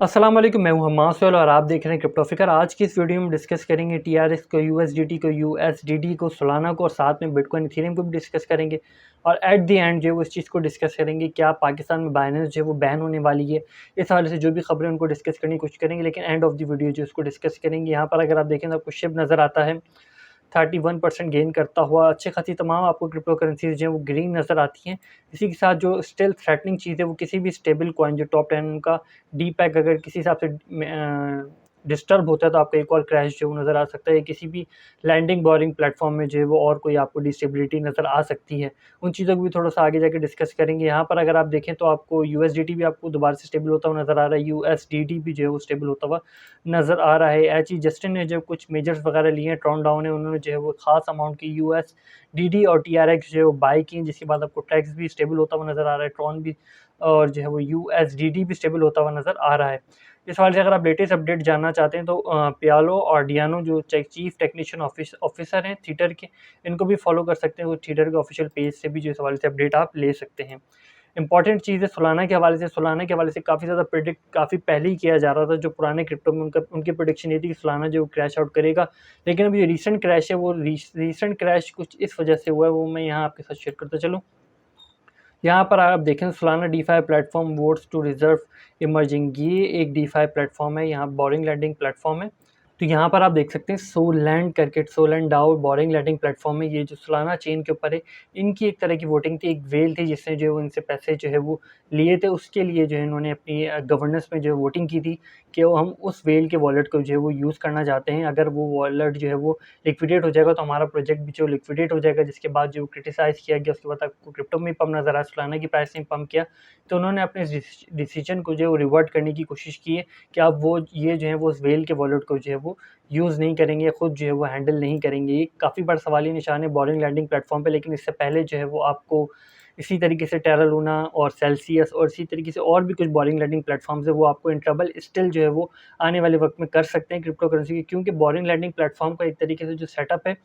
अस्सलाम वालेकुम, मैं हूं हम्माद सोहेल और आप देख रहे हैं क्रिप्टोफिकर। आज की इस वीडियो में डिस्कस करेंगे टीआरएक्स को, यूएसडीटी को, यूएसडीडी को, सोलाना को और साथ में बिटकॉइन इथेरियम को भी डिस्कस करेंगे। और एट द एंड जो है वो इस चीज़ को डिस्कस करेंगे क्या पाकिस्तान में बाइनेंस जो है वो बैन होने वाली है। इस हवाले से जो भी खबरें उनको डिस्कस करने की कोशिश करेंगे, लेकिन एंड ऑफ द वीडियो जो उसको डिस्कस करेंगे। यहाँ पर अगर आप देखें तो आपको शिप नज़र आता है 31% गेन करता हुआ। अच्छी खासी तमाम आपको क्रिप्टो करेंसीज जो है वो ग्रीन नज़र आती हैं। इसी के साथ जो स्टिल थ्रेटनिंग चीज़ है वो किसी भी स्टेबल कॉइन जो टॉप 10 उनका डी पैक अगर किसी हिसाब से डिस्टर्ब होता है तो आपको एक और क्रैश जो नज़र आ सकता है। किसी भी लैंडिंग बोरिंग प्लेटफॉर्म में जो है वो और कोई आपको डिस्टेबिलिटी नज़र आ सकती है। उन चीज़ों को भी थोड़ा सा आगे जाके डिस्कस करेंगे। यहाँ पर अगर आप देखें तो आपको यूएसडीटी भी आपको दोबारा से स्टेबल होता हुआ नज़र आ रहा है, यूएसडीटी भी जो है वो स्टेबल होता हुआ नज़र आ रहा है। एच ई जस्टिन ने जो कुछ मेजर्स वगैरह लिए हैं, ट्रॉन डाउन है, उन्होंने जो है वो खास अमाउंट की यूएसडीडी और टीआरएक्स जो है वो बाई की, जिसके बाद आपको टैक्स भी स्टेबल होता हुआ नज़र आ रहा है, ट्रॉन भी और जो है वो यूएसडीडी भी स्टेबल होता हुआ नज़र आ रहा है। इस हवाले से अगर आप लेटेस्ट अपडेट जानना चाहते हैं तो पियालो और डियानो जो चीफ टेक्नीशियन ऑफिसर हैं थीटर के, इनको भी फॉलो कर सकते हैं। वो थीटर के ऑफिशियल पेज से भी जो इस हवाले से अपडेट आप ले सकते हैं। इंपॉर्टेंट चीज़ है सोलाना के हवाले से काफ़ी ज़्यादा प्रिडिक्ट काफ़ी पहले ही किया जा रहा था। जो पुराने क्रिप्टो में उनकी प्रेडिक्शन ये थी कि सोलाना जो क्रैश आउट करेगा, लेकिन अभी रीसेंट क्रैश है वो रीसेंट क्रैश कुछ इस वजह से हुआ है, वो मैं यहाँ आपके साथ शेयर करता चलूँ। यहाँ पर आप देखें Solana DeFi platform votes to reserve emerging, ये एक डीफाई प्लेटफॉर्म है, यहाँ बोरिंग लैंडिंग प्लेटफॉर्म है। तो यहाँ पर आप देख सकते हैं सोलैंड करके, सोलैंड डाओ बोरिंग लैंडिंग प्लेटफॉर्म है, ये जो सोलाना चेन के ऊपर है। इनकी एक तरह की वोटिंग थी, एक वेल थी जिसने जो है इनसे पैसे जो है वो लिए थे। उसके लिए जो है इन्होंने अपनी गवर्नेंस में जो है वोटिंग की थी कि हम उस वेल के वॉलेट को जो है वो यूज़ करना चाहते हैं। अगर वो वॉलेट जो है वो लिक्विडेट हो जाएगा तो हमारा प्रोजेक्ट भी जो लिक्विडेट हो जाएगा, जिसके बाद जो क्रिटिसाइज़ किया गया। उसके बाद आपको क्रिप्टो में पम्प नज़र आया, सोलाना की प्राइस में पम्प किया, तो उन्होंने अपने डिसीजन को जो है वो रिवर्ट करने की कोशिश की है कि अब वो ये जो है वो उस वेल के वॉलेट को जो है वो यूज़ नहीं करेंगे, खुद जो है वो हैंडल नहीं करेंगे। ये काफ़ी बड़ा सवालिया निशान है बोरिंग लैंडिंग प्लेटफॉर्म पे। लेकिन इससे पहले जो है वो आपको इसी तरीके से टेरा लूना और सेल्सियस और इसी तरीके से और भी कुछ बोरिंग लैंडिंग प्लेटफॉर्म्स है, वो आपको इन ट्रबल स्टिल जो है वो आने वाले वक्त में कर सकते हैं क्रिप्टो करेंसी की। क्योंकि बोरिंग लैंडिंग प्लेटफॉर्म का एक तरीके से जो सेटअप है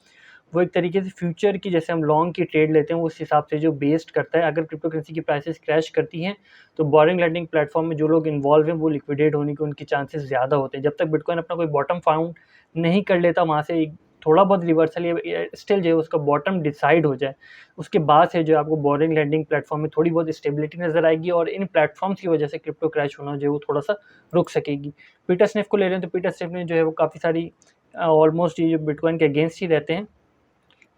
वो एक तरीके से फ्यूचर की, जैसे हम लॉन्ग की ट्रेड लेते हैं उस हिसाब से जो बेस्ड करता है। अगर क्रिप्टो करेंसी की प्राइसेस क्रैश करती हैं तो बोरिंग लैंडिंग प्लेटफॉर्म में जो लोग इन्वॉल्व हैं वो लिक्विडेट होने के उनके चांसेस ज़्यादा होते हैं। जब तक बिटकॉइन अपना कोई बॉटम फाउंड नहीं कर लेता, वहाँ से एक थोड़ा बहुत रिवर्सल या स्टिल जो है उसका बॉटम डिसाइड हो जाए, उसके बाद से जो आपको बोरिंग लैंडिंग प्लेटफॉर्म में थोड़ी बहुत स्टेबिलिटी नज़र आएगी और इन प्लेटफॉर्म्स की वजह से क्रिप्टो क्रैश होना जो है वो थोड़ा सा रुक सकेगी। पीटर स्निफ को ले रहे हैं तो पीटर स्निफ ने जो है वो काफ़ी सारी ऑलमोस्ट ये जो बिटकॉइन के अगेंस्ट ही रहते हैं।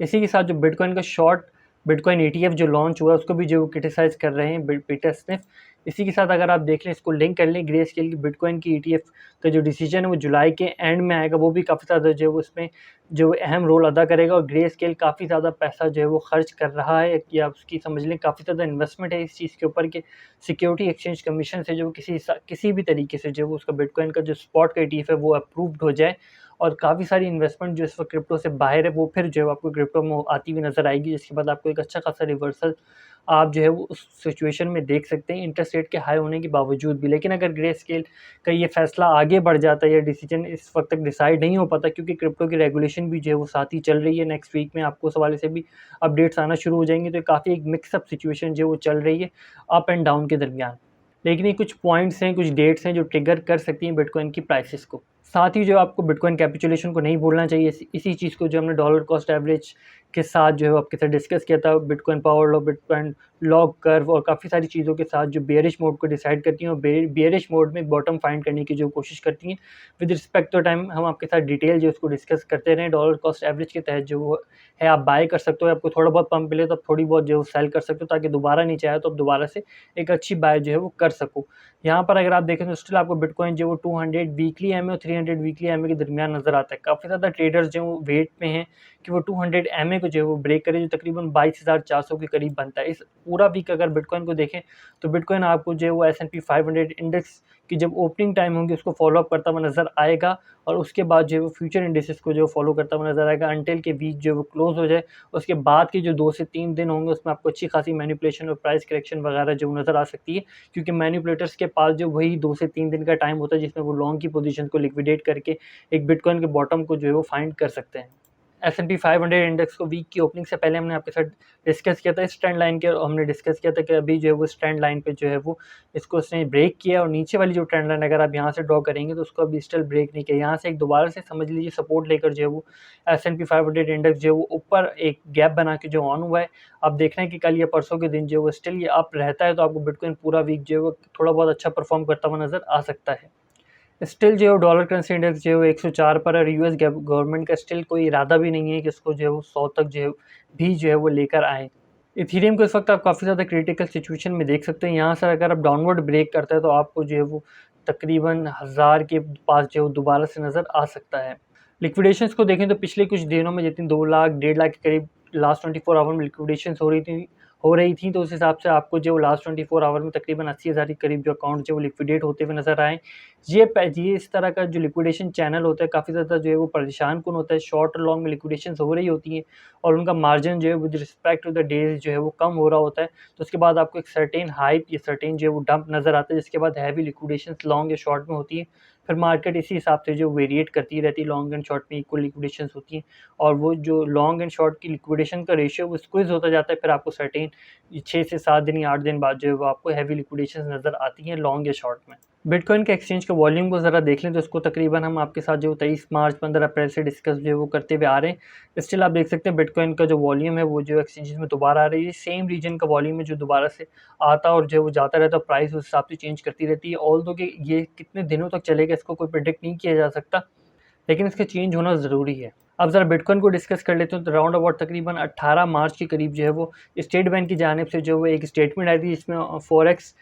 इसी के साथ जो बिटकॉइन का शॉर्ट बिटकॉइन ईटीएफ जो लॉन्च हुआ है उसको भी जो क्रिटिसाइज़ कर रहे हैं पीटर स्निफ। इसी के साथ अगर आप देख लें, इसको लिंक कर लें, ग्रे स्केल की बिटकॉइन की ईटीएफ का जो डिसीजन है वो जुलाई के एंड में आएगा, वो भी काफ़ी ज़्यादा जो है उसमें जो अहम रोल अदा करेगा। और ग्रे स्केल काफ़ी ज़्यादा पैसा जो है वो खर्च कर रहा है, कि आप उसकी समझ लें काफ़ी ज़्यादा इन्वेस्टमेंट है इस चीज़ के ऊपर कि सिक्योरिटी एक्सचेंज कमीशन से जो किसी भी तरीके से जो उसका बिटकॉइन का जो स्पॉट का ईटीएफ है वो अप्रूव्ड हो जाए। और काफ़ी सारी इन्वेस्टमेंट जो इस वक्त क्रिप्टो से बाहर है वो फिर जो है आपको क्रिप्टो में आती हुई नज़र आएगी, जिसके बाद आपको एक अच्छा खासा रिवर्सल आप जो है वो उस सिचुएशन में देख सकते हैं, इंटरेस्ट रेट के हाई होने के बावजूद भी। लेकिन अगर ग्रे स्केल का ये फैसला आगे बढ़ जाता है या डिसीजन इस वक्त तक डिसाइड नहीं हो पाता, क्योंकि क्रिप्टो की रेगुलेशन भी जो है वो साथ ही चल रही है, नेक्स्ट वीक में आपको उस हवाले से भी अपडेट्स आना शुरू हो जाएंगे। तो काफ़ी एक मिक्सअप सिचुएशन जो वो चल रही है अप एंड डाउन के दरमियान। लेकिन ये कुछ पॉइंट्स हैं, कुछ डेट्स हैं जो ट्रिगर कर सकती हैं बिटकॉइन की प्राइसेस को। साथ ही जो आपको बिटकॉइन कैपिचुलेशन को नहीं भूलना चाहिए। इसी चीज़ को जो हमने डॉलर कॉस्ट एवरेज के साथ जो है आपके साथ डिस्कस किया था, bitcoin power law, bitcoin log curve और काफ़ी सारी चीज़ों के साथ जो बेयरिश मोड को डिसाइड करती हैं और बेयरिश मोड में बॉटम फाइंड करने की जो कोशिश करती हैं। विद रिस्पेक्ट टू टाइम हम आपके साथ डिटेल जो उसको डिस्कस करते रहें। डॉलर कॉस्ट एवरेज के तहत जो है आप बाय कर सकते हो, आपको थोड़ा बहुत पंप मिले तो आप थोड़ी बहुत जो सेल कर सकते हो, ताकि दोबारा नीचे आए तो आप दोबारा से एक अच्छी बाय जो है वो कर सको। यहाँ पर अगर आप देखें तो स्टिल आपको बिटकॉइन जो वो 200 वीकली एमए और 300 वीकली एमए के दरमियान नज़र आता है। काफ़ी ज़्यादा ट्रेडर्स जो वो वेट में हैं कि वो 200 एमए को जो है वो ब्रेक करे, जो तकरीबन 22,400 के करीब बनता है। इस पूरा वीक अगर बिटकॉइन को देखें तो बिटकॉइन आपको जो है वो S&P 500 इंडेक्स की जब ओपनिंग टाइम होंगी उसको फॉलो अप करता हुआ नज़र आएगा, और उसके बाद जो है वो फ्यूचर इंडेक्सेस को जो फॉलो करता हुआ नज़र आएगा अंटिल के वीक जो है वो क्लोज हो जाए। उसके बाद के जो 2 से 3 दिन होंगे उसमें आपको अच्छी खासी मैनिपुलेशन और प्राइस करेक्शन वगैरह जो नज़र आ सकती है, क्योंकि मैनिपुलेटर्स के पास जो वही 2 से 3 दिन का टाइम होता है जिसमें वो लॉन्ग की पोजीशन को लिक्विडेट करके एक बिटकॉइन के बॉटम को जो है वो फाइंड कर सकते हैं। S&P 500 इंडेक्स को वीक की ओपनिंग से पहले हमने आपके साथ डिस्कस किया था इस ट्रेंड लाइन के, और हमने डिस्कस किया था कि अभी जो है वो इस ट्रेंड लाइन पे जो है वो इसको उसने ब्रेक किया, और नीचे वाली जो ट्रेंड लाइन अगर आप यहाँ से ड्रॉ करेंगे तो उसको अभी स्टिल ब्रेक नहीं किया। यहाँ से एक दोबारा से समझ लीजिए सपोर्ट लेकर जो है वो S&P 500 इंडेक्स जो है वो ऊपर एक गैप बना के जो ऑन हुआ है। आप देख रहे हैं कि कल या परसों के दिन जो है वो स्टिल ये अप रहता है, तो आपको बिटकॉइन पूरा वीक जो है वो थोड़ा बहुत अच्छा परफॉर्म करता हुआ नजर आ सकता है। स्टिल जो है डॉलर करेंसी इंडेक्स जो है 104 पर, और यूएस गवर्नमेंट का स्टिल कोई इरादा भी नहीं है कि इसको जो है वो 100 तक जो है भी जो है वो लेकर आए। इथीरियम को इस वक्त आप काफ़ी ज़्यादा क्रिटिकल सिचुएशन में देख सकते हैं। यहाँ से अगर आप डाउनवर्ड ब्रेक करते हैं तो आपको जो है वो तकरीबन 1000 के पास जो है दोबारा से नज़र आ सकता है। लिक्विडेशंस को देखें तो पिछले कुछ दिनों में जितनी 2 लाख 1.5 लाख के करीब लास्ट 24 आवर में लिक्विडेशंस हो रही थी, तो उस हिसाब से आपको जो लास्ट 24 आवर में तकरीबन 80,000 के करीब जो अकाउंट जो वो लिक्विडेट होते हुए नजर आए। ये इस तरह का जो लिक्विडेशन चैनल होता है काफ़ी ज़्यादा जो है वो परेशान कुन होता है। शॉर्ट और लॉन्ग में लिक्विडेशंस हो रही होती हैं और उनका मार्जिन जो है with respect to the days जो है वो कम हो रहा होता है। तो उसके बाद आपको एक सर्टेन हाइप या सर्टेन जो है वो डंप नज़र आता है, जिसके बाद हैवी लिक्विडेशंस लॉन्ग या शॉर्ट में होती है। फिर मार्केट इसी हिसाब से जो वेरिएट करती रहती है, लॉन्ग एंड शॉर्ट में इक्वल लिक्विडेशंस होती हैं, और वो जो लॉन्ग एंड शॉर्ट की लिक्विडेशन का रेशियो वो स्क्विज होता जाता है। फिर आपको सर्टेन 6 से 7 दिन या 8 दिन बाद जो है वो आपको हैवी लिक्विडेशंस नज़र आती हैं लॉन्ग या शॉर्ट में। बिटकॉइन के एक्सचेंज के वॉल्यूम को ज़रा देख लें तो इसको तकरीबन हम आपके साथ जो 23 मार्च 15 अप्रैल से डिस्कस जो है वो करते हुए आ रहे हैं। स्टिल आप देख सकते हैं बिटकॉइन का जो वॉल्यूम है वो जो एक्सचेंजेस में दोबारा आ रही है, सेम रीजन का वॉल्यूम है जो दोबारा से आता और जो है वो जाता रहता है। प्राइस उस हिसाब से चेंज करती रहती है। ऑल दो कि ये कितने दिनों तक चलेगा इसको कोई प्रिडिक्ट नहीं किया जा सकता, लेकिन इसका चेंज होना ज़रूरी है। अब ज़रा बिटकॉइन को डिस्कस कर लेते हैं। तो राउंड अबाउट तकरीबन 18 मार्च के करीब जो है वो स्टेट बैंक की जानिब से जो है वो एक स्टेटमेंट आई थी, जिसमें फॉरेक्स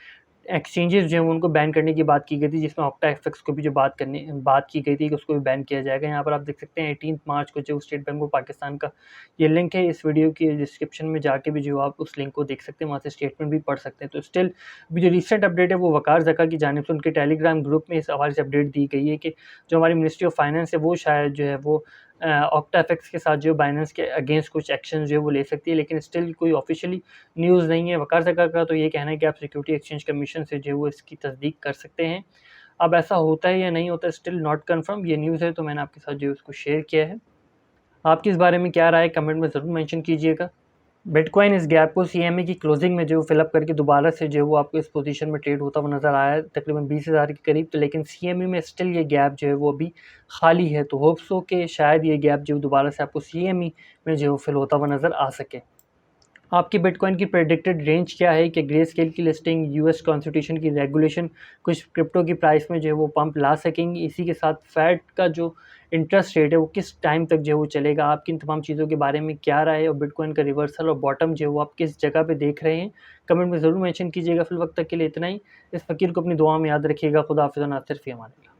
एक्सचेंजेस जो हैं उनको बैन करने की बात की गई थी, जिसमें ऑक्टा एफएक्स को भी जो बात की गई थी कि उसको भी बैन किया जाएगा। यहाँ पर आप देख सकते हैं 18 मार्च को जो स्टेट बैंक ऑफ पाकिस्तान का ये लिंक है, इस वीडियो की डिस्क्रिप्शन में जाके भी जो आप उस लिंक को देख सकते हैं, वहाँ से स्टेटमेंट भी पढ़ सकते हैं। तो स्टिल अभी जो रिसेंट अपडेट है वो वकार ज़का की जानिब से उनके टेलीग्राम ग्रुप में इस हवाले से अपडेट दी गई है कि जो हमारी मिनिस्ट्री ऑफ फाइनेंस है वो शायद जो है वो ऑक्टा एफएक्स के साथ जो बाइनेंस के अगेंस्ट कुछ एक्शन जो है वो ले सकती है, लेकिन स्टिल कोई ऑफिशियली न्यूज़ नहीं है। वकार ज़का का तो ये कहना है कि आप सिक्योरिटी एक्सचेंज कमीशन से जो है वो इसकी तस्दीक कर सकते हैं। अब ऐसा होता है या नहीं होता है स्टिल नॉट कन्फर्म, ये न्यूज़ है तो मैंने आपके साथ जो है उसको शेयर किया है। आपकी इस बारे में क्या राय है कमेंट में ज़रूर मेंशन कीजिएगा। बिटकॉइन इस गैप को सीएमए की क्लोजिंग में जो फिलअप करके दोबारा से जो है वो आपको इस पोजीशन में ट्रेड होता हुआ नज़र आया है तकरीबन 20,000 के करीब। तो लेकिन सीएमए में स्टिल ये गैप जो है वो अभी खाली है, तो होप्स हो कि शायद ये गैप जो दोबारा से आपको सीएमए में जो फिल होता हुआ नज़र आ सके। आपकी बिटकॉइन की प्रेडिक्टेड रेंज क्या है कि ग्रे स्केल की लिस्टिंग, यूएस कॉन्स्टिट्यूशन की रेगुलेशन कुछ क्रिप्टो की प्राइस में जो है वो पंप ला सकेंगी। इसी के साथ फैड का जो इंटरेस्ट रेट है वो किस टाइम तक जो है वो चलेगा। आपकी इन तमाम चीज़ों के बारे में क्या राय है, और बिटकॉइन का रिवर्सल और बॉटम जो है वो आप किस जगह पे देख रहे हैं, कमेंट में ज़रूर मेंशन कीजिएगा। फिल वक्त तक के लिए इतना ही। इस फ़कीर को अपनी दुआ में याद रखिएगा। खुदा हाफ़िज़। नासिर फ़ी अमान अल्लाह।